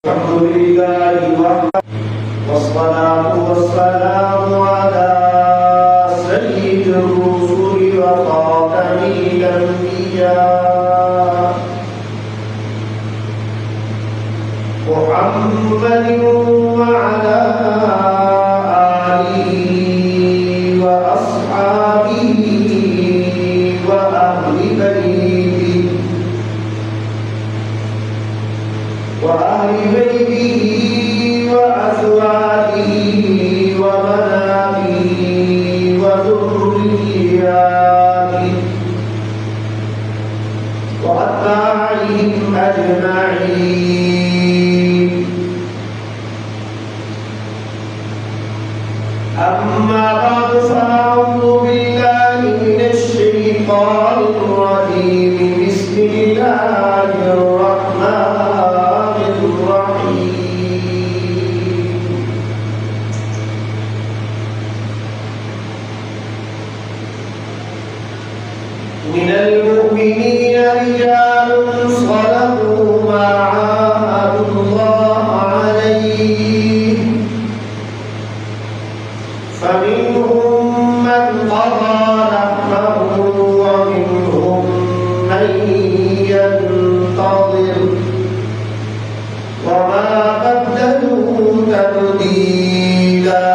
الحمد لله وحده والصلاة والسلام على سيد الرسل وخاتم الأنبياء محمد وعلى آله وأصحابه وأهل بيته وأزواجه وبناته وذرياته وأتباعهم أجمعين. أما بعد فأعوذ بالله من الشيطان الرجيم. بسم الله الرحمن الرحيم. من المؤمنين رجال صدقوا ما عاهدوا الله عليه فمنهم من قضى نحبه ومنهم من ينتظر وما بدلوا تبديلا.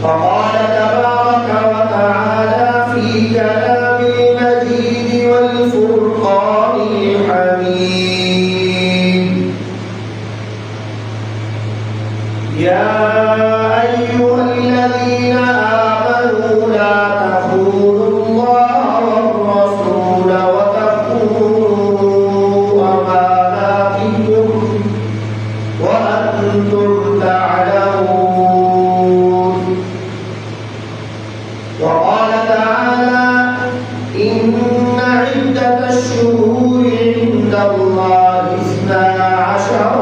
وقال تبارك وتعالى في كلام المجيد والفرقان الحميد: يا أيها الذين آمنوا لا تخونوا الله والرسول وتخونوا أماناتكم وأنتم تعلمون. وقال تعالى: إن عدة الشهور عند الله 12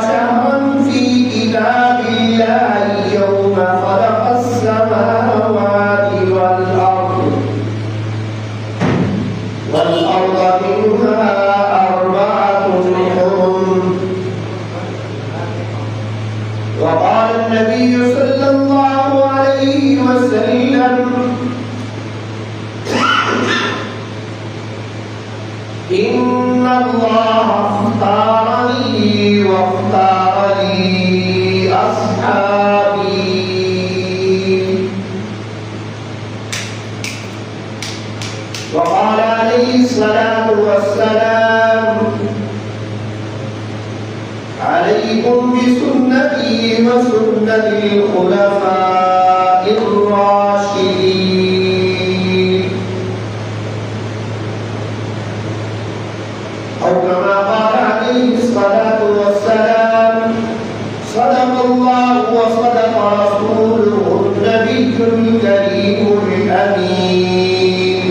شهرا في كتاب الله يوم خلق السماوات والأرض منها 4 حرم. وقال النبي صلى الله عليه وسلم: إن الله اختارني واختار لي أصحابي. وقال عليه الصلاة والسلام: عليكم بسنتي وسنة الخلفاء الراشدين، أو كما قال عليه الصلاة والسلام: صدق الله وصدق رسوله النبي الكريم الأمين،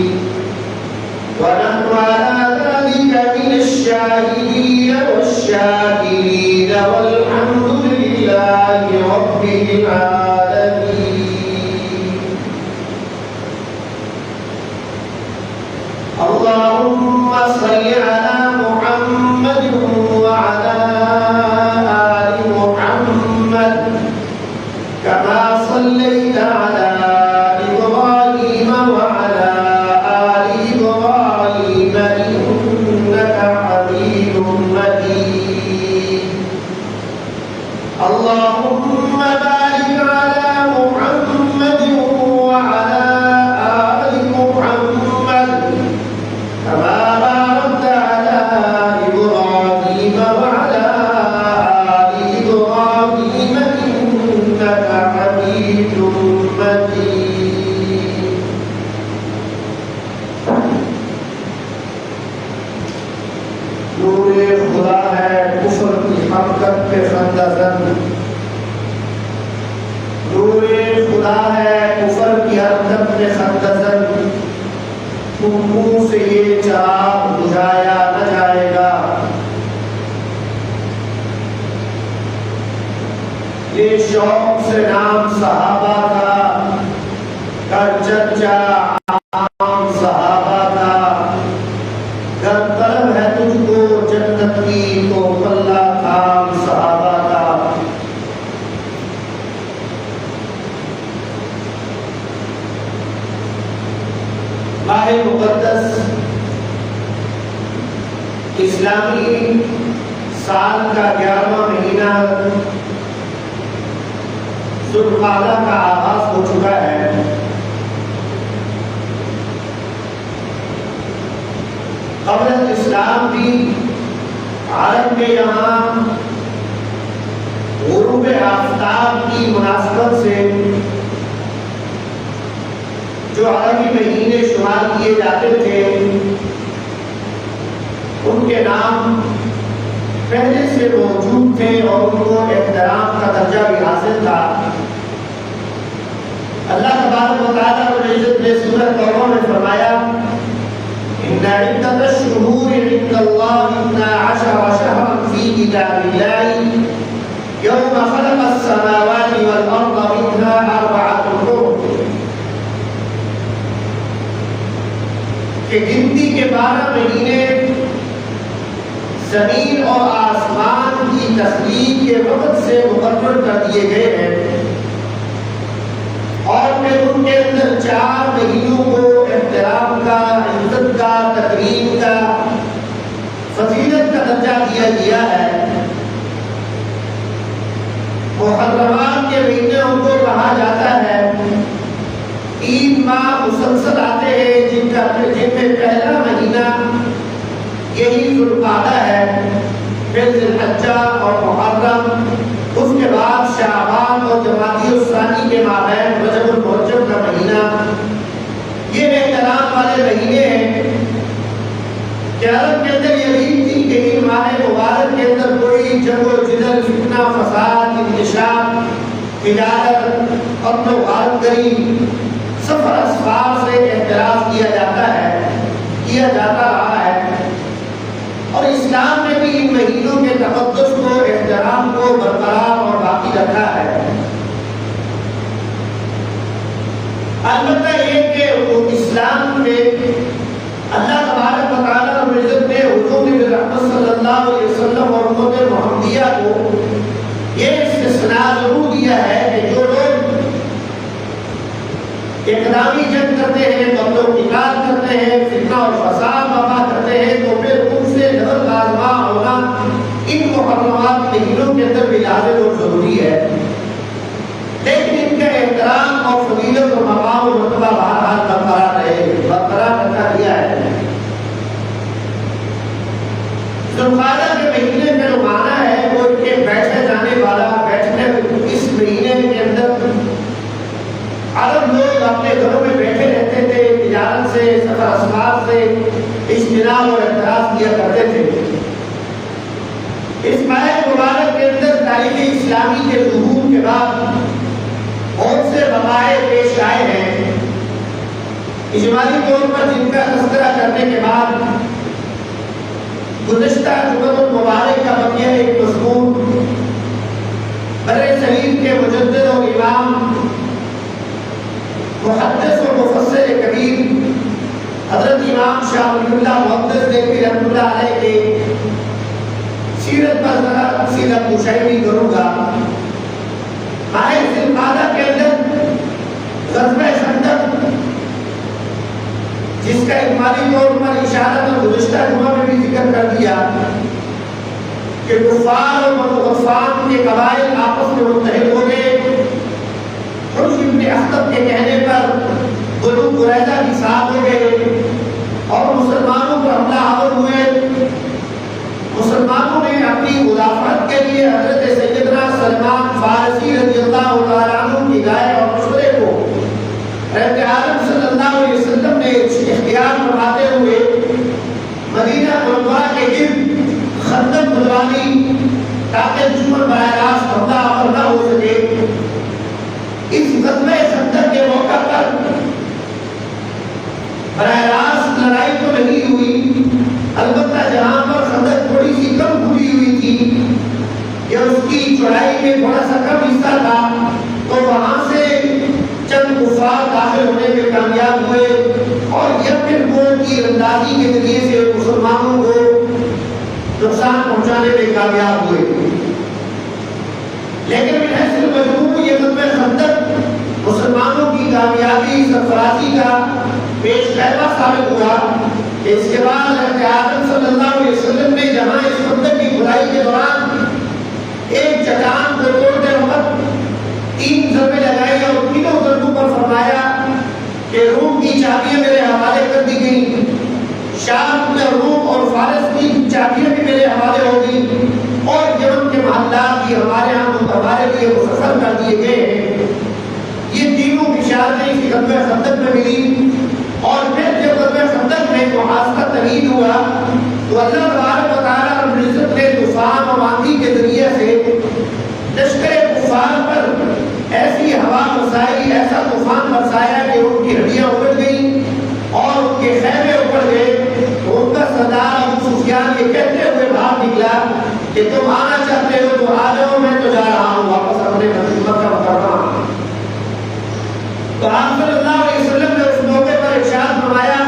ونحن على ذلك من الشاهدين والشاكرين، والحمد لله رب العالمين. اللهم صل على محمد وعلى آل محمد كما صليت على إبراهيم وعلى آل إبراهيم إنك حميد مجيد. اللهم بارك على محمد وعلى آل محمد كما باركت على إبراهيم وعلى آل إبراهيم إنك حميد مجيد. نور خدا ہے کفر کی حرکت پہ خندزن، نور خدا ہے کفر کی حرکت پہ خندزن، تم منہ سے یہ چراغ بجھایا نہ جائے گا. یہ شوق سے نام صحابہ کا چرچا عام صحابہ کا مقدس اسلامی سال کا 11واں مہینہ ذوالقعدہ کا آغاز ہو چکا ہے۔ قبل الاسلام بھی عرب میں یہاں غروب آفتاب کی مناسبت سے جو عربی مہینے شمار کیے جاتے تھے ان کے نام پہلے سے موجود تھے اور ان کو احترام کا درجہ بھی حاصل تھا۔ اللہ تبارک و تعالیٰ رب العزت نے سورہ توبہ میں فرمایا ان عدۃ الشہور عند اللہ 12 شہرا فی کتاب اللہ یوم خلق السماوات والارض منها 4 حرم، کہ گنتی کے 12 مہینے زمین اور آسمان کی تخلیق کے وقت سے مقرر کر دیے گئے ہیں، اور پھر ان کے اندر 4 مہینوں کو احترام کا، عزت کا، تکریم کا، فضیلت کا درجہ دیا گیا ہے۔ محرمات کے مہینے ان کو کہا جاتا ہے۔ 3 ماہ مسلسل آتے ہیں جن میں پہلا مہینہ یہی ذوالقعدہ ہے، پھر ذی الحجہ اور محرم، اس کے بعد شعبان اور جمادی الثانی کے مابین رجب المرجب کا مہینہ۔ یہ احترام والے مہینے ہیں کہ عرب کے اندر یہ بھی تھی کہ ان ماہ مبارک کے اندر کوئی جنگ و جدل، فتنہ، فساد، انتشار، تجارت، امن و غارت گری، سفر اسفار سے احتراز کیا جاتا ہے، کیا جاتا رہا ہے، اور اسلام نے بھی ان مہینوں کے تقدس کو، احترام کو برقرار اور باقی رکھا ہے۔ البتہ یہ کہ اسلام میں اللہ تبارک و تعالیٰ رب العزت نے حضور نبی رحمت صلی اللہ علیہ وسلم اور امت محمدیہ کو یہ استثناء ضرور دیا ہے کہ جو لوگ اقدامی جنگ کرتے ہیں، قتل و قتال کرتے ہیں، فتنہ اور فساد برپا کرتے ہیں، تو پھر ان سے نظر لازمہ ہونا ان محرمات مہینوں کے اندر بھی لازم اور ضروری ہے، لیکن ان کا احترام اور فضیلت اور مقام و مرتبہ بہرحال برقرار رکھا گیا ہے۔ ذوالقعدہ کے مہینے کا جو معنی ہے وہ ان کے بیٹھے جانے والا، بیٹھنے اس مہینے کے اندر عرب لوگ اپنے گھروں میں بیٹھے رہتے تھے، تجارت سے، سفر اسفار سے اجتناب اور اعتراض کیا کرتے تھے۔ اس ماہ مبارک کے اندر تاریخ اسلامی کے ظہور کے بعد بہت سے وقائع پیش آئے ہیں، اجمالی طور پر جن کا تذکرہ کرنے کے بعد گزشتہ جمعۃ المبارک کا بقیہ ایک مضمون برصغیر کے مجدد و امام، محدث و مفسر کبیر حضرت امام شاہ ولی اللہ محدث دہلوی رحمۃ اللہ علیہ کے سیرت پر ذرا سیرت مشاہدی کروں گا۔ ماہ ذوالقعدہ کے اندر غزوہ خندق، جس کا اجمالی طور پر اشارہ اور گزشتہ جمعہ میں بھی ذکر کر دیا کہ کفار اور بنو غطفان کے قبائل آپس میں متحد ہو گئے، حجر ابن اخطب کے کہنے پر بنو قریظہ بھی ساتھ ہو گئے اور مسلمانوں پر حملہ آور ہوئے۔ مسلمانوں نے اپنی مدافعت کے لیے حضرت سیدنا سلمان فارسی رضی اللہ تعالیٰ عنہ کی رائے اور مشورے کو رب عالم صلی اللہ علیہ وسلم نے اختیار فرماتے ہوئے مدینہ منورہ کے گرد خندق کھدوانی تاکہ دشمن براہ راست حملہ آور نہ ہو سکے۔ اس غزوہ خندق کے موقع پر براہ راست لڑائی تو نہیں ہوئی، البتہ جہاں پر خندق تھوڑی سی کم کھلی ہوئی تھی یا اس کی چوڑائی میں تھوڑا سا کم حصہ تھا، تو وہاں سے چند کفار داخل ہونے میں کامیاب ہوئے اور یہ پھر وہ تیر اندازی کے ذریعے سے مسلمانوں کو نقصان پہنچانے میں کامیاب ہوئے۔ لیکن من حیث المجموع یہ غزوہ خندق مسلمانوں کی کامیابی، سرفرازی کا پیش خیمہ ثابت ہوا کہ اس کے بعد حضرت آدم صلی اللہ علیہ وسلم نے جہاں اس خندق کی کھدائی کے دوران ایک چٹان کو توڑتے وقت 3 ضربیں لگائی اور تینوں ضربوں پر فرمایا کہ روم کی چابیاں میرے حوالے کر دی گئی، شام میں روم اور فارس کی چابیاں بھی میرے حوالے ہو گئی، اور یمن کے محلات بھی ہمارے ہمارے لیے مسخر کر دیے گئے ہیں۔ یہ تینوں بشارتیں اس غزوہ خندق میں ملی، اور پھر جب غزوہ خندق میں محاصرہ تمہید ہوا تو اللہ تبارک و تعالیٰ رب العزت نے طوفان اور آندھی کے ذریعے سے لشکر کفار پر ایسی ہوا برسائی، ایسا طوفان برسایا کہ ان کی ہڈیاں اکڑ گئیں اور ان کے خیمے اکڑ گئے۔ تو ان کا سردار ابو سفیان یہ کہتے ہوئے باہر نکلا کہ تم آنا چاہتے ہو تو آ جاؤ، میں تو جا رہا ہوں واپس اپنے مکہ مکرمہ۔ تو آپ صلی اللہ علیہ وسلم نے اس موقع پر ارشاد فرمایا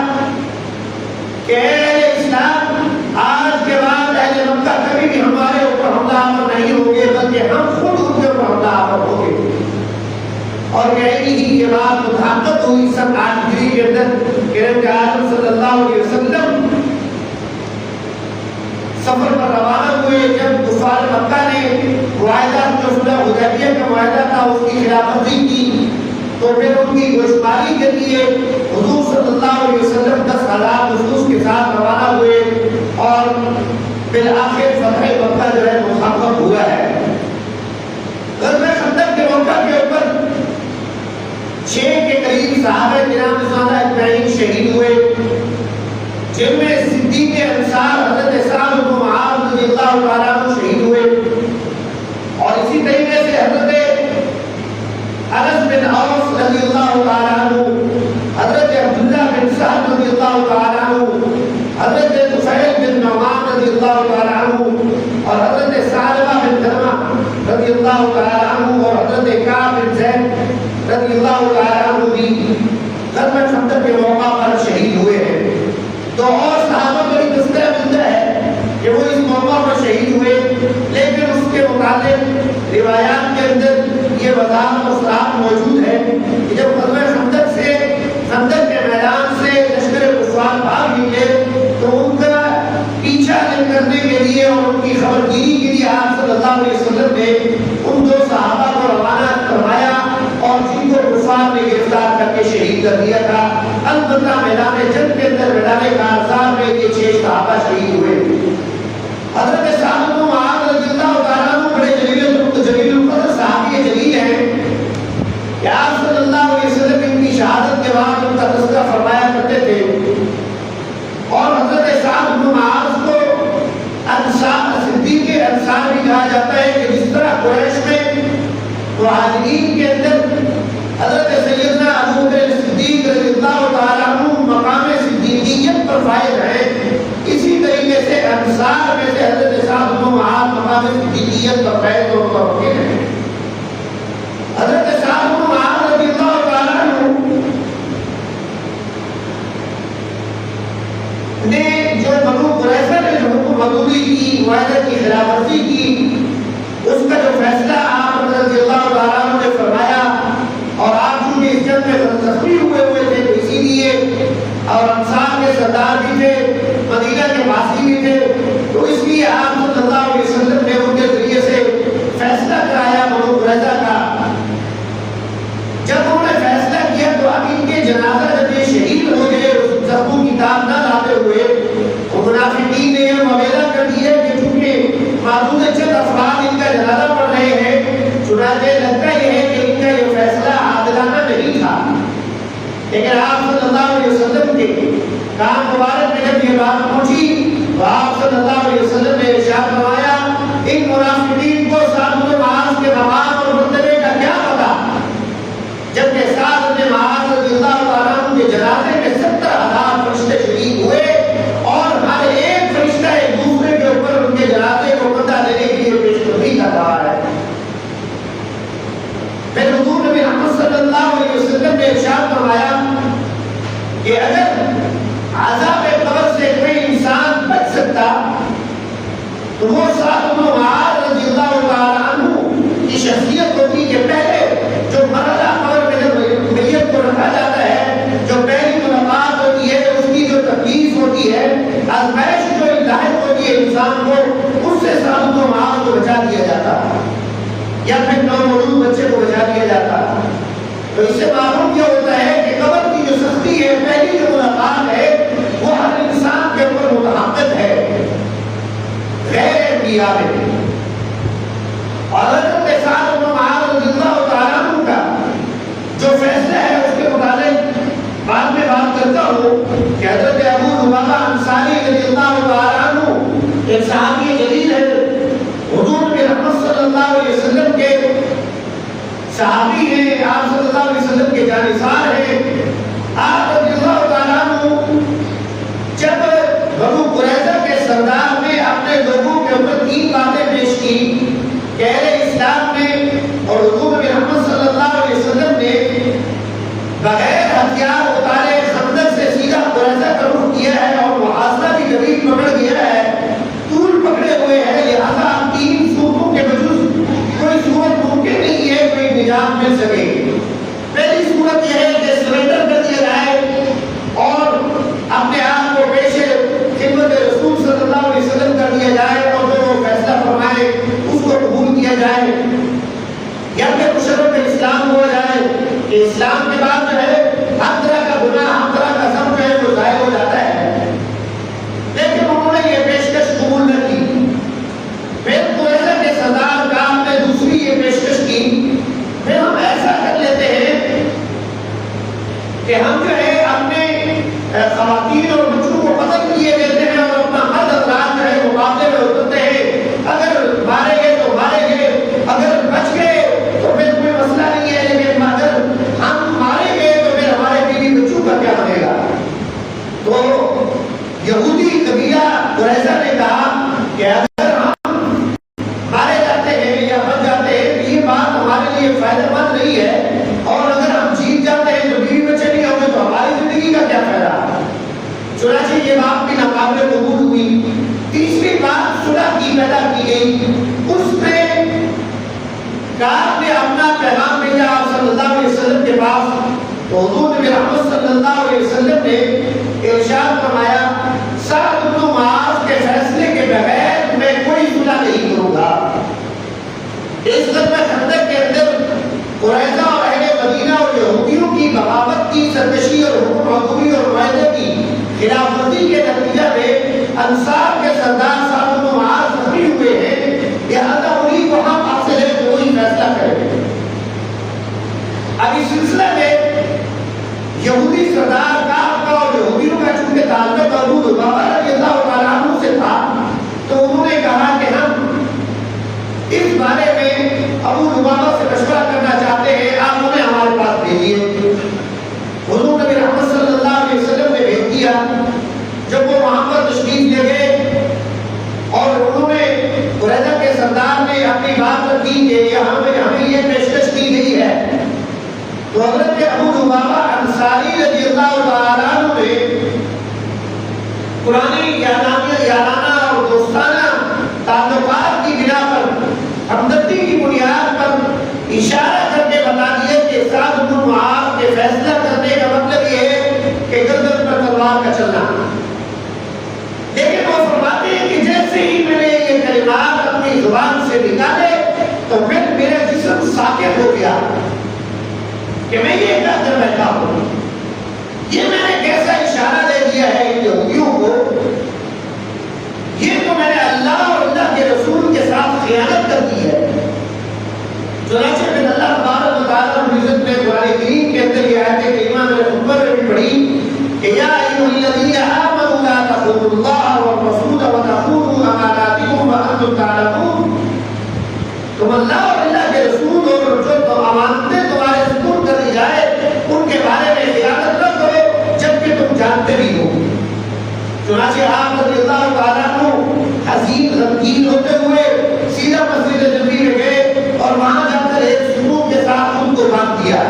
کہ اہل اسلام آج کے بعد اہل مکہ کبھی بھی ہمارے اوپر حملہ آور نہیں ہوں گے، بلکہ ہم خود ان کے اوپر حملہ آور ہوں گے۔ اور کہنے ہی یہ بات مطابقت ہوئی سن 8 ہجری کے اندر کہ حضرت آدم صلی اللہ علیہ وسلم سفر پر روانہ ہوئے۔ جب کفار مکہ نے معاہدہ جو صلح حدیبیہ کا معاہدہ تھا اس کی خلاف ورزی کی تو پھر ان کی گوشماری کے لیے حضور صلی اللہ علیہ وسلم 10,000 نفوس کے ساتھ روانہ ہوئے، اور بالآخر فتح مکہ جو ہے محقق ہوا ہے۔ غزوہ خندق کے موقع کے اوپر 6 کے قریب صحابہ کرام رضوان اللہ اجمعین شہید ہوئے، جن میں صدیق انصار حضرت سعد بن معاذ رضی اللہ تعالیٰ عنہ شہید ہوئے، اور اسی طریقے سے حضرت انس بن اوس رضی اللہ تعالیٰ عنہ، حضرت عبداللہ بن سعد رضی اللہ تعالیٰ عنہ، حضرت طفیل بن نعمان رضی اللہ تعالیٰ عنہ، اور حضرت ثعلبہ بن درمہ رضی اللہ تعالیٰ عنہ، اور حضرت کعب بن زید رضی اللہ تعالیٰ عنہ بھی غزوہ خندق کے موقع پر شہید ہوئے ہیں۔ تو اور صحابہ کو بھی تذکرہ ملتا ہے کہ وہ اس موقع پر شہید ہوئے، لیکن اس کے متعلق روایات کے اندر یہ وضاحت و صراحت موجود ہے کہ جب غزوہ خندق کے میدان سے لشکر کفار بھاگ نکلے تو ان کا پیچھا کرنے کے لیے اور ان کی خبر گیری کے لیے آپ صلی اللہ علیہ وسلم نے ان 2 صحابہ کو روانہ کروایا، اور جن کو کفار نے گرفتار کر کے شہید کر دیا تھا۔ البتہ میدان جنگ کے اندر میدان کارزار میں یہ 6 صحابہ شہید ہوئے۔ حضرت سعد بن معاذ رضی اللہ تعالیٰ عنہ بڑے جلیل القدر صحابی جلیل ہیں کہ آپ صلی اللہ علیہ وسلم ان کی شہادت کے بعد ان کا تذکرہ فرمایا کرتے تھے، اور حضرت سعد بن معاذ کو انصار صدیق انصار بھی کہا جاتا ہے کہ جس طرح قریش میں مہاجرین کے اندر حضرت سیدنا ابو بکر صدیق رضی اللہ تعالیٰ عنہ مقام صدیقیت پر فائز ہیں، اسی طریقے سے انصار میں سے حضرت سعد بن معاذ مقام صدیقیت پر فائز اور متوقع ہیں۔ حضرت سعد بن معاذ رضی اللہ تعالیٰ عنہ نے جو بنو قریظہ نے جو حکم عدولی کی معاہدے کی خلاف ورزی کی، اس کا جو فیصلہ آپ رضی اللہ تعالیٰ عنہ نے فرمایا، اور آپ چونکہ اس جنگ میں زخمی ہوئے تھے تو اسی لیے، اور انصار کے سردار بھی تھے، مدینہ کے واسی بھی تھے، تو اس لیے آپ صلی اللہ علیہ وسلم نے ان کے ذریعے سے فیصلہ کرایا بنو قریظہ کا۔ جب انہوں نے فیصلہ کیا تو اب ان کے جنازہ جب یہ شہید ہو گئے زخموں کی تاب نہ لاتے ہوئے، تو منافقین نے یہ مبیدہ کر دیا کہ چونکہ معدود چند افراد ان کا جنازہ پڑھ رہے ہیں، چنانچہ لگتا یہ ہے کہ ان کا یہ فیصلہ عادلانہ نہیں تھا۔ لیکن آپ صلی اللہ علیہ وسلم کے کان مبارک میں جب یہ بات پہنچی تو آپ صلی اللہ علیہ وسلم نے ارشاد فرمایا ان منافقین کو سعد بن معاذ کے مقام اور مرتبے کا کیا پتا، جبکہ سعد بن معاذ رضی اللہ تعالیٰ عنہ کے جنازے میں 70,000 فرشتے شریک ہوئے، اور ہر ایک فرشتہ ایک دوسرے کے اوپر ان کے جنازے کو بندہ دینے کے لیے پیش قدمی کر رہا ہے۔ پھر حضور نبی محمد صلی اللہ علیہ وسلم نے ارشاد فرمایا کہ اگر عذاب قبر سے کوئی انسان بچ سکتا تو وہ یا پھر نومولود بچے کو بچا دیا جاتا. تو اس سے معلوم یہ ہوتا ہے کہ قبر کی جو سختی ہے، پہلی جو ملاقات ہے، وہ ہر انسان کے اوپر متحقق ہے، غیر انبیاء میں. اور حضرت سعد بن معاذ رضی اللہ تعالیٰ عنہ کا جو فیصلہ ہے اس کے متعلق بعد میں بات کرتا ہوں کہ حضرت ابو لبابہ انصاری رضی اللہ تعالیٰ عنہ ایک صحابی جلیل ہے، حضور نبی رحمت صلی اللہ علیہ وسلم کے صحابی ہیں، آپ صلی اللہ علیہ وسلم کے جانثار ہیں. آپ رضی اللہ تعالیٰ عنہ جب بنو قریظہ کے سردار نے اپنے لوگوں کے اوپر 3 باتیں پیش کی کہ اہل اسلام نے اور حضور نبی رحمت صلی اللہ علیہ وسلم نے بغیر ہتھیار اتارے خندق سے سیدھا قریظہ کا رخ کیا ہے اور محاصرہ بھی قریب پکڑ گیا ہے، طول پکڑے ہوئے ہیں، لہذا 3 صورتوں کے بجز کوئی صورت ممکن نہیں ہے کوئی نجات مل سکے. پہلی صورت یہ ہے کہ سرنڈر کر دیا جائے اور اپنے آپ کو پیش خدمت رسول صلی اللہ علیہ وسلم کر دیا جائے اور جو وہ فیصلہ فرمائے اس کو قبول کیا جائے، یا پھر مشرف اسلام ہوا جائے کہ اسلام کے بعد جو ہے ہر طرح کا گناہ، ہر طرح کا ذنب جو ہے وہ ضائع ہو جاتا ہے. لیکن انہوں نے یہ پیشکش قبول نہ کی. پھر قریظہ کے سردار کعب نے دوسری یہ پیشکش کی، پھر ہم ایسا کر لیتے ہیں کہ ہم جو ہے اپنے خواتین اور بچوں کو قتل کیے دیتے ہیں اور اپنا مرد حضرات جو ہے مقابلے میں اترتے ہیں، اگر مارے گئے تو مارے گئے، اگر بچ گئے تو پھر کوئی مسئلہ نہیں ہے، لیکن اگر ہم مارے گئے تو پھر ہمارے بیوی بچوں کا کیا بنے گا. تو یہودی قبیلہ قریظہ نے کہا کہ اگر ہم مارے جاتے ہیں یا بچ جاتے ہیں تو یہ بات ہمارے لیے فائدہ مند نہیں ہے، اور اگر ہم جیت جاتے ہیں تو بیوی بچے نہیں ہوں گے تو ہماری زندگی کا کیا فائدہ. چنانچہ یہ بات بھی ناقابل قبول ہوئی. تیسری بات صلح کی پیدا کی گئی. اس میں کعب نے اپنا پیغام بھیجا آپ صلی اللہ علیہ وسلم کے پاس، تو حضور نبی رحمت صلی اللہ علیہ وسلم نے ارشاد فرمایا سعد بن معاذ کے فیصلے کے بغیر میں کوئی صلح نہیں کروں گا. اس غزوہ خندق کے اندر قریظہ اور اہل مدینہ اور یہودیوں کی بغاوت کی، سرکشی اور حکم عدوی اور معاہدے کی خلاف ورزی کے نتیجہ میں انصار کے سردار سعد بن معاذ زخمی ہوئے ہیں، لہذا انہیں کو ہم حاصل ہے کہ وہی فیصلہ کریں. اب اس سلسلے میں یہودی سردار کعب کا اور یہودیوں کا چونکہ تعلق ابو لبابہ رضی اللہ تعالیٰ عنہ سے تھا، تو انہوں نے کہا کہ ہم اس بارے میں ابو لبابہ سے مشورہ کرنا چاہتے ہیں، آپ انہیں ہمارے پاس بھیجیے. حضور نبی رحمت صلی اللہ علیہ وسلم نے بھیج دیا. جب وہ وہاں پر تشریف لے گئے اور انہوں نے قریظہ کے سردار نے اپنی بات رکھی کہ ہمیں یہ پیشکش کی گئی ہے، تو حضرت ابو لبابہ انصاری رضی اللہ تعالیٰ عنہ نے پرانی یارانہ اور دوستانہ تعلقات کی بنا پر، ہمدردی کی بنیاد پر اشارہ کر کے بتا دیا کہ سعد بن معاذ کے فیصلہ کرنے کا مطلب یہ ہے کہ گردن پر تلوار کا چلنا. لیکن وہ فرماتے ہیں کہ جیسے ہی میں نے یہ کلمات اپنی زبان سے نکالے تو پھر میرا جسم ساکت ہو گیا کہ میں یہ کہہ کر بیٹھا ہوں. یہ میں نے کیسا اشارہ دے دیا ہے ان یہودیوں کو، یہ تو میں نے اللہ اور اللہ کے رسول کے ساتھ خیانت کر دی ہے. چنانچہ پھر اللہ تبارک و تعالیٰ رب العزت نے قرآن کریم کے اندر یہ آیت کریمہ میں خطبہ میں بھی پڑھی کہ یا ایھا الذین آمنوا لا تخونوا اللہ والرسول وتخونوا اماناتکم وانتم تعلمون. تم اللہ اور اللہ کے رسول اور جو امانتیں تمہارے سپرد کر دی جائے ان کے بارے میں خیانت نہ کرو جبکہ تم جانتے بھی ہو. چنانچہ آپ رضی اللہ تعالیٰ عنہ حزین غمگین ہوتے ہوئے سیدھا مسجد نبوی میں گئے اور وہاں جا کر ایک سکون کے ساتھ ان کو باندھ دیا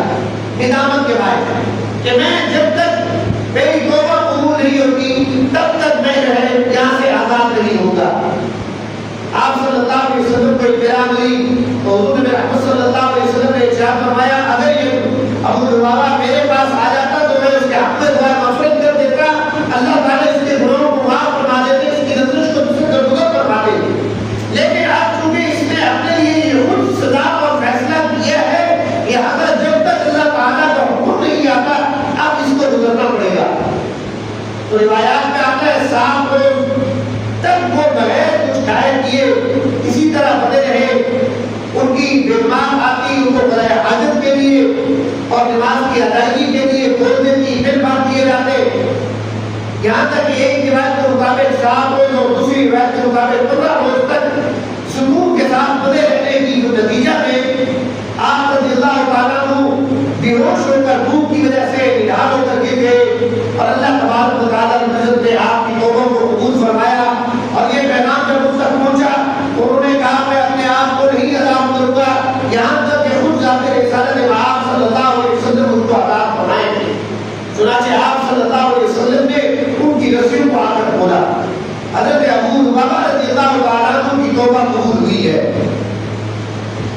ندامت کے بعد کہ میں جب تک میری توبہ قبول نہیں ہوتی تب تک میں جو ہے یہاں سے آزاد نہیں ہوگا. آپ صلی اللہ علیہ وسلم کو اطلاع ملی تو حضور نبی رحمت صلی اللہ علیہ وسلم نے ارشاد فرمایا اگر یہ ابو لبابہ میرے پاس آ جاتا تو میں اس کے حق میں دعا مغفرت کر دیتا، اللہ تعالیٰ اس کے گناہوں کو معاف فرما دیتے، اس کی نظرش کو دوسرے درگزر فرما دیتے. لیکن آپ چونکہ اس نے اپنے لیے یہ خود سزا اور 7 روز تک وہ بغیر کچھ کھائے پیے اسی طرح بنے رہے. ان کی بیمار آتی ان کو قضاء حاجت کے لیے اور نماز کی ادائیگی کے لیے کھول دیتی، پھر باندھ دیے جاتے. یہاں تک کہ ایک روایت کے مطابق 7 روز اور دوسری روایت کے مطابق 15 روز تک سکون کے ساتھ بنے رہنے کی جو نتیجہ میں آپ رضی اللہ تعالیٰ عنہ بے ہوش ہو کر بھوک کی وجہ سے نڈھال ہو کر گر گئے اور اللہ تبارک و تعالیٰ نے نظر سے آپ کی توبہ کو قبول فرمایا. اور یہ پیغام جب اس تک پہنچا انہوں نے کہا میں اپنے آپ کو نہیں عذاب کروں گا یہاں تک کہ خود ذات رسالت آپ صلی اللہ علیہ وسلم ان کو عذاب فرمائیں گے. چنانچہ آپ صلی اللہ علیہ وسلم نے ان کی رسیوں کو آ کر کھولا. حضرت ابو لبابہ رضی اللہ تعالیٰ عنہ کی توبہ قبول ہوئی ہے.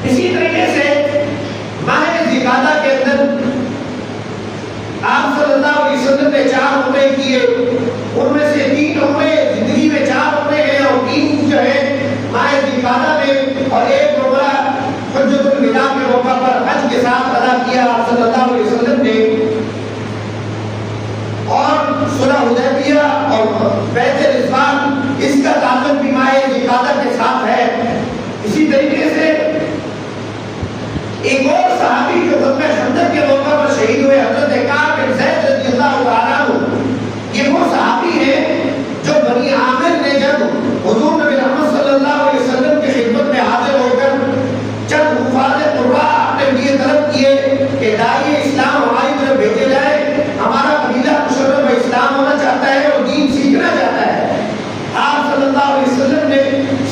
اسی طریقے سے ماہ ذوالقعدہ کے اندر آپ صلی اللہ علیہ وسلم نے 4 عمرے کیے. ان میں سے 3 عمرے زندگی میں 4 عمرے ہیں اور 3 جو ہے ماہ ذوالقعدہ میں اور 1 عمرہ حجۃ الوداع کے موقع پر حج کے ساتھ ادا کیا آپ صلی اللہ علیہ وسلم نے. اور صلح حدیبیہ اور بیعت رضوان اس کا تعلق بھی ماہ ذوالقعدہ کے ساتھ ہے. اسی طریقے سے ایک اور صحابی جو غزوہ خندق کے موقع پر شہید ہوئے حضرت کعب بن زید رضی اللہ تعالیٰ عنہ، یہ وہ صحابی ہیں جو بنی عامر نے جب حضور نبی محمد صلی اللہ علیہ وسلم کی خدمت میں حاضر ہو کر چند حفاظ قرآن اپنے لیے طلب کیے کہ داعی اسلام ہماری طرف بھیجے جائے، ہمارا قبیلہ مشرف اسلام ہونا چاہتا ہے اور دین سیکھنا چاہتا ہے. آپ صلی اللہ علیہ وسلم نے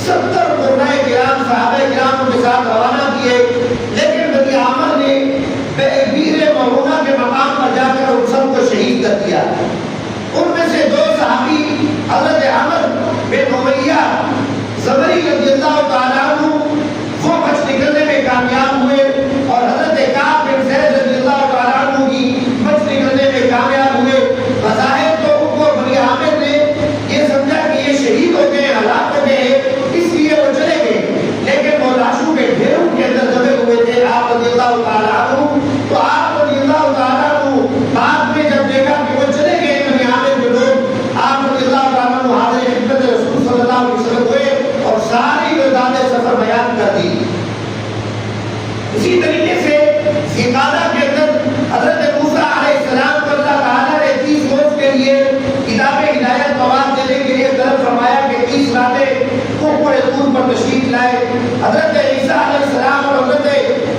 70 قرآن کرام صحابہ کرام کے ساتھ روانہ کیے، لیکن بنی عامر نے بیر مورونا کے مقام پر جا کر ان سب کو شہید کر دیا. ان میں سے 2 صحابی حضرت عمر بن امیہ زمری رضی اللہ تعالیٰ عنہ وہ بچ نکلنے میں کامیاب ہوئے اور حضرت کعب بن زید رضی اللہ تعالیٰ عنہ کی بچ نکلنے میں کامیاب ہوئے. بظاہر تو ان کو بنی عامر نے یہ سمجھا کہ یہ شہید ہو گئے، ہلاک ہو گئے، اس لیے وہ چلے گئے، لیکن وہ لاشوں کے ڈھیروں کے اندر دبے ہوئے تھے آپ رضی اللہ تعالیٰ عنہ. تو آپ رضی اللہ تعالیٰ عنہ بعد میں جب دیکھا کہ وہ چلے گئے بنی عامر کے لوگ، آپ رضی اللہ تعالیٰ عنہ حاضر خدمت رسول صلی اللہ علیہ وسلم ہوئے اور ساری اعداد سفر بیان کر دی. اسی طریقے سے ذوالقعدہ کے اندر حضرت موسیٰ علیہ السلام کو اللہ تعالیٰ نے 30 روز کے لیے کتاب ہدایت مواد دینے کے لیے طلب فرمایا کہ 30 راتیں کوہ طور پر تشریف لائے. حضرت عیسیٰ علیہ السلام اور حضرت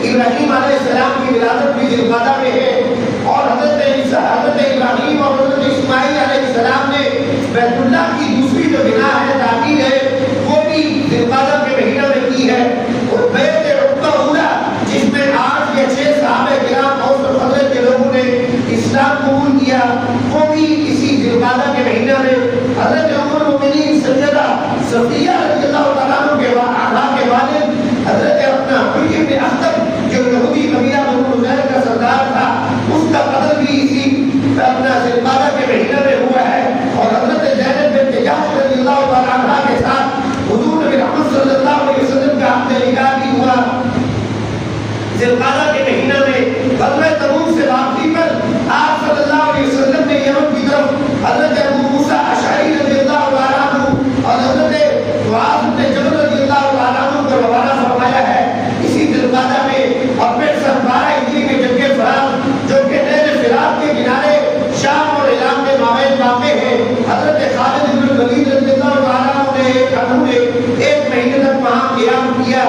ابراہیم علیہ السلام کی ولادت بھی ذوالقعدہ میں ہے اور حضرت عیسیٰ، حضرت ابراہیم اور حضرت اسماعیل علیہ السلام نے بیت اللہ کی دوسری جو بنا ہے تعمیر ہے وہ بھی ذوالقعدہ کے مہینہ میں کی ہے. اور بیعت عقبہ اولیٰ جس میں 8 یا 6 صحابہ کرام اوس اور خزرج کے لوگوں نے اسلام قبول کیا وہ بھی اسی ذوالقعدہ کے مہینہ میں. حضرت ام المؤمنین سیدہ صفیہ رضی اللہ تعالیٰ عنہ کے والد حضرت اپنا حی بن اخطب جو یہودی قبیلہ بنو نضیر کا سردار تھا اس کا قتل بھی اسی اپنا ذوالقعدہ کے مہینہ میں ہوا ہے. اور حضرت زینب بنت جحش رضی اللہ تعالیٰ عنہ کے ساتھ حضور نبی محمد صلی اللہ علیہ وسلم کا عقد نکاح بھی ہوا ذوالقعدہ کے مہینہ میں. غزوہ تبوک سے واپسی پر آپ صلی اللہ علیہ وسلم نے یمن کی طرف حضرت ابو موسیٰ اشعری رضی اللہ تعالیٰ عنہ اور حضرت معاذ بن جبل رضی اللہ تعالیٰ عنہ کو روانہ فرمایا ہے اسی ذوالقعدہ میں. اور پھر 12 ہجری میں جنگ فرات جو کہ نہر فرات کے کنارے شام اور ایران کے مابین واقع ہے، حضرت خالد بن الولید رضی اللہ تعالیٰ عنہ نے 1 مہینے تک وہاں قیام کیا.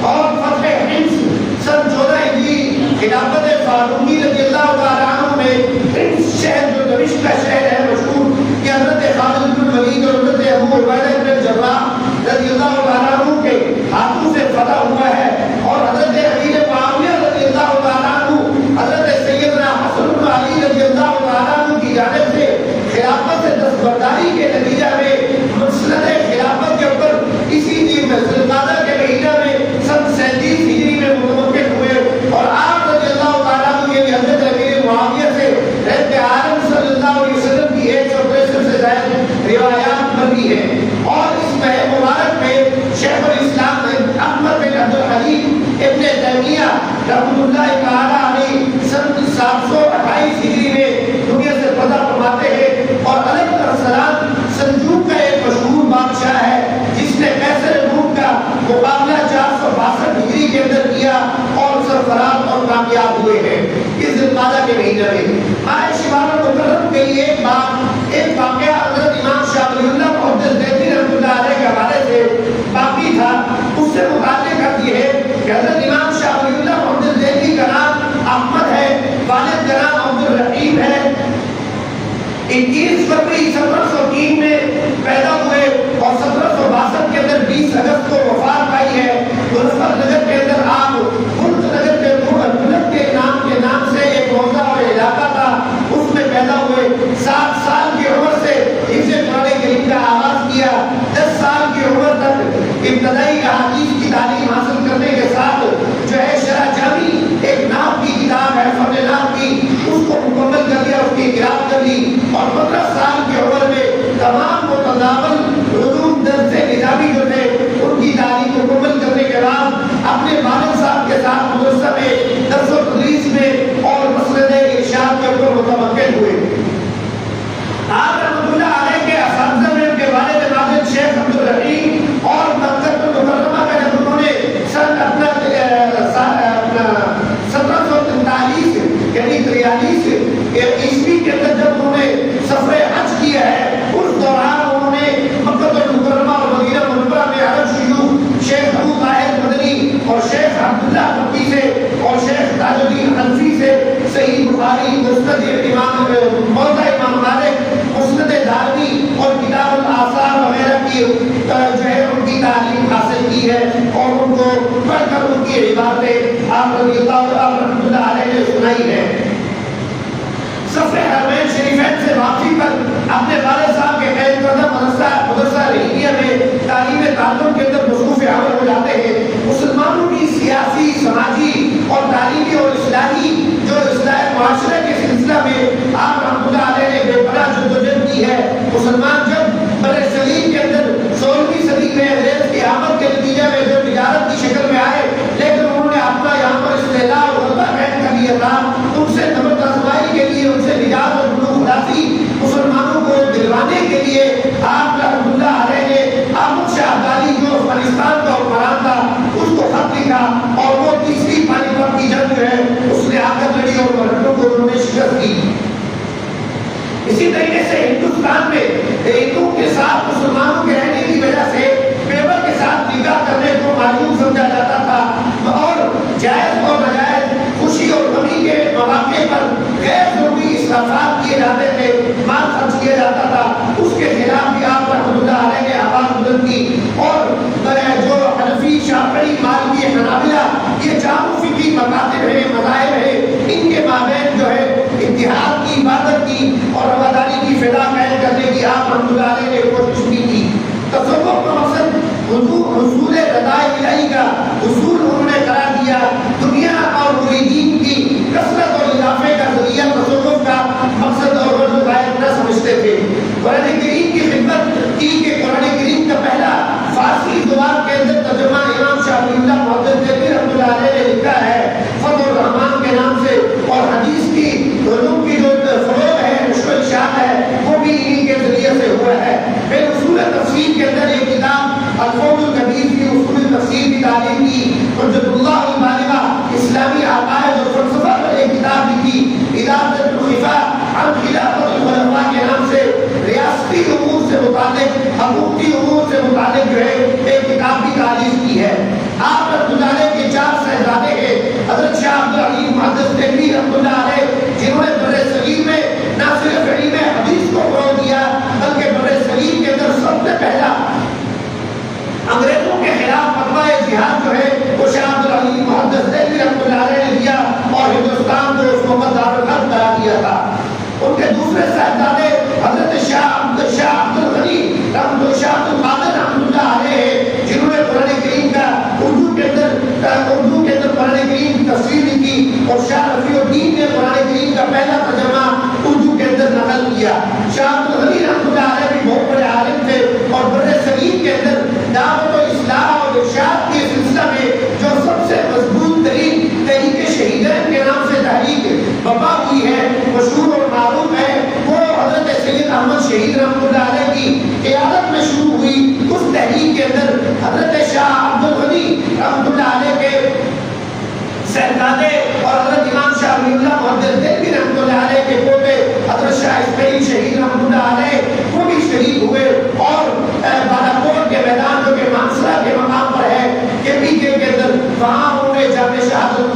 اور فتح حمص سن 14 ہجری خلافت فاروقی رضی اللہ تعالیٰ عنہ میں حمص شہر جو دمشق کا شہر ہے مشہور، کہ حضرت خالد بن الولید اور حضرت ابو عبیدہ بن الجراح رضی اللہ تعالیٰ عنہ کے ہاتھوں سے فتح ہوا ہے. اور حضرت امیر معاویہ رضی اللہ تعالیٰ عنہ حضرت سیدنا حسن بن علی رضی اللہ تعالیٰ عنہ کی جانب سے خلافت سے دستبرداری کے نتیجہ میں مسند خلافت کے اوپر اسی ذوالقعدہ کے مہینہ میں سن 37 ہجری میں متوقع ہوئے. اور آپ رضی اللہ تعالیٰ عنہ یعنی حضرت امیر معاویہ سے رہتے عالم صلی اللہ علیہ وسلم کی 163 سے زائد روایات مروی ہیں. اور اس ماہ مبارک میں شیخ الاسلام احمد بن عبد الحلیم ابن تیمیہ رحمۃ اللہ تعالیٰ علیہ سن 728 ہجری میں دنیا سے فدا فرماتے ہیں. اور الگ ارسلان سنجو ہوئے ہیں اس ذوالقعدہ کے مہینے میں۔ ماہ شعبان المکرم کے لیے ایک واقعہ حضرت امام شاہ ولی اللہ محدث دہلوی رحمۃ اللہ علیہ کے حوالے سے باقی تھا، اس سے متعلق حق یہ ہے کہ حضرت امام شاہ ولی اللہ محدث دہلوی کا نام احمد ہے، والد کا نام عبد الرحیم ہے۔ 21 فروری 1703 میں پیدا ہوئے اور 1762 کے اندر 20 اگست کو وفات پائی ہے۔ مظفر نگر کے اندر آپ ملک نگر کے ملک کے نام سے ایک موضع اور علاقہ تھا، اس میں پیدا ہوئے۔ 7 سال کی عمر سے حفظ قرآن کریم کا آغاز کیا۔ 10 سال کی عمر تک ابتدائی احادیث کی تعلیم حاصل کرنے کے ساتھ جو ہے شرح جامی ایک نحو کی کتاب ہے، فن نحو کی، اس کو مکمل کر لیا، اس کی قراءت کر لی، اور 15 سال کی عمر میں تمام متداول علوم درس نظامی جو تھے ان کی تعلیم مکمل کرنے کے بعد اپنے والد صاحب کے ساتھ مدرسہ میں درس و تدریس میں اور مسند ارشاد کے اوپر متمکن ہوئے۔ آپ رحمۃ اللہ علیہ کے اساتذہ میں ان کے والد ماجد شیخ عبد الرحیم اور مکہ المکرمہ کا جب انہوں نے سن اپنا 1743 یعنی 43 عیسوی کے اندر جب انہوں نے سفر حج کیا ہے، اس دوران انہوں نے مکہ المکرمہ اور مدینہ منورہ میں عرب شیوخ شیخ ابو طاہر مدنی اور شیخ عبداللہ مکی سے اور شیخ تاج الدین حنفی سے صحیح بخاری، مسند امام موطا امام مالک، مسند دارمی اور کتاب الاثار وغیرہ کی جو ہے ان کی تعلیم حاصل کی ہے، اور ان کو پڑھ کر ان کی عبادتیں آپ رضی اللہ علیہ نے سنائی ہے۔ سفر حرمین شریفین سے واپسی پر اپنے والد صاحب کے قید کردہ مدرسہ رحیمیہ میں تعلیم تعلم کے اندر مصروف عمل ہو جاتے ہیں۔ مسلمانوں کی سیاسی، سماجی اور تعلیمی اور اصلاحی جو اصلاح معاشرے کے سلسلہ میں آپ رحمۃ اللہ علیہ نے بے پناہ جدوجہد کی ہے۔ مسلمان جب بر صغیر کے اندر 16ویں صدی میں انگریز کی آمد کے نتیجے میں جو تجارت کی شکل میں آئے، لیکن انہوں نے اپنا یہاں پر استحصال اور غلبہ قائم کر لیا تھا، ان سے نمک آزمائی کے لیے، ان سے نجات اور بلوغ خلاصی مسلمانوں کو دلوانے کے لیے آپ رحمۃ اللہ علیہ نے احمد شاہ ابدالی جو افغانستان کا حکمران تھا اس کو خط لکھا، اور وہ تیسری پانی پت کی جنگ جو ہے اس نے آ کر لڑی اور مرہٹوں کو انہوں نے شکست دی۔ اسی طریقے سے ہندوستان میں ہندوؤں کے ساتھ مسلمانوں کے رہنے کی وجہ سے پیور کے ساتھ نکاح کرنے کو معلوم سمجھا جاتا تھا، اور جائز اور ناجائز خوشی اور غمی کے مواقع پر غیر ضروری اصرافات کیے جاتے تھے، مال خرچ کیا جاتا تھا، اس کے خلاف بھی آپ رحمۃ اللہ علیہ نے آواز بلند کی۔ اور جو حنفی، شافعی، مالکی، حنابلہ یہ چاروں فقہی مکاتب ہیں، مذاہب ہیں، ان کے مابین جو ہے اتحاد کی، عبادت کی اور رواداری کی فضا قائم کرنے کی آپ رحمۃ اللہ علیہ نے کوشش بھی کی۔ تصوف کا مقصد حصول رضا الہی کا حصول انہوں نے قرار دیا۔ دنیا اور مریدین کی کثرت اور اضافے کا ذریعہ تصوف کا مقصد اور غرض غائب نہ سمجھتے تھے۔ قرآن کریم کی خدمت کی کہ قرآن کریم کا پہلا فارسی زبان کے اندر ترجمہ امام شاہ ولی اللہ محدث دہلوی رحمۃ اللہ علیہ نے لکھا ہے فتح الرحمان کے نام سے، اور حدیث کی علوم کی جو فروغ ہے، نشر و اشاعت ہے، وہ بھی انہی کے ذریعے سے ہوا ہے۔ پھر اصول تفسیر کے اندر ایک کتاب الفوز الکبیر کی اصول تفسیر کی تعلیم کی، حجت اللہ البالغہ اسلامی عقائد اور فلسفہ پر ایک کتاب لکھی، ادارۃ الخفا عن خلافت الخلفاء کے نام سے ریاستی امور سے متعلق، حکومتی امور سے متعلق جو ہے ایک کتاب بھی تعلیف کی ہے۔ آپ رحمۃ اللہ علیہ کے 4 صاحبزادے ہیں، حضرت شاہ عبد العلیم محدث دہلوی رحمۃ اللہ علیہ، جنہوں نے بر صغیر میں نہ صرف علم حدیث کو فروغ دیا بلکہ بر صغیر کے اندر سب سے پہلا انگریزوں کے خلاف فتویٰ جہاد جو ہے وہ شاہ عبد العلیم محدث دہلوی رحمۃ اللہ علیہ نے دیا، اور ہندوستان کو اس وقت دارالحرب قرار دیا تھا۔ ان کے دوسرے صاحبزادے حضرت شاہ عبد الغنی شاہ عبد القادر رحمۃ اللہ علیہ، جنہوں نے قرآن کریم کا اردو کے اندر قرآن کریم کی تفسیر کی، اور شاہ رفیع الدین نے قرآن کریم کا پہلا ترجمہ اردو کے اندر نقل کیا۔ شاہ عبد الغنی رحمۃ اللہ علیہ بھی بہت بڑے عالم تھے، اور بر صغیر کے اندر دعوت و اصلاح اور ارشاد کے سلسلہ میں جو سب سے مضبوط ترین تحریک شہیدین کے نام سے تحریک بپا ہوئی ہے، مشہور اور معروف ہے، وہ حضرت سید احمد شہید رحمۃ اللہ علیہ کی قیادت میں شروع ہوئی۔ اس تحریک کے اندر حضرت شاہ عبد الغنی رحمۃ اللہ علیہ کے صاحبزادے اور حضرت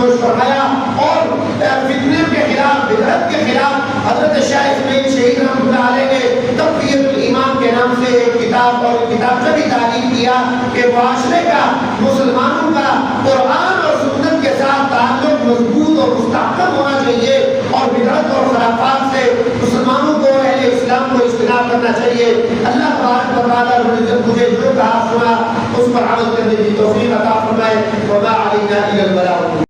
گوش فرمایا اور فتنے کے خلاف بدعت کے خلاف حضرت شاہ اسماعیل شہید رحمۃ اللہ علیہ نے تقویۃ الایمان کے نام سے ایک کتاب اور کتاب سے بھی تعلیم کیا کہ معاشرے کا مسلمانوں کا قرآن اور سنت کے ساتھ تعلق مضبوط اور مستحکم ہونا چاہیے اور بدعت اور خرافات سے مسلمانوں کو اہل اسلام کو اجتناب کرنا چاہیے۔ اللہ تبارک و تعالیٰ مجھے جو کہا سنا اس پر عمل کرنے کی توفیق عطا فرمائے۔ وما علینا الا البلاغ۔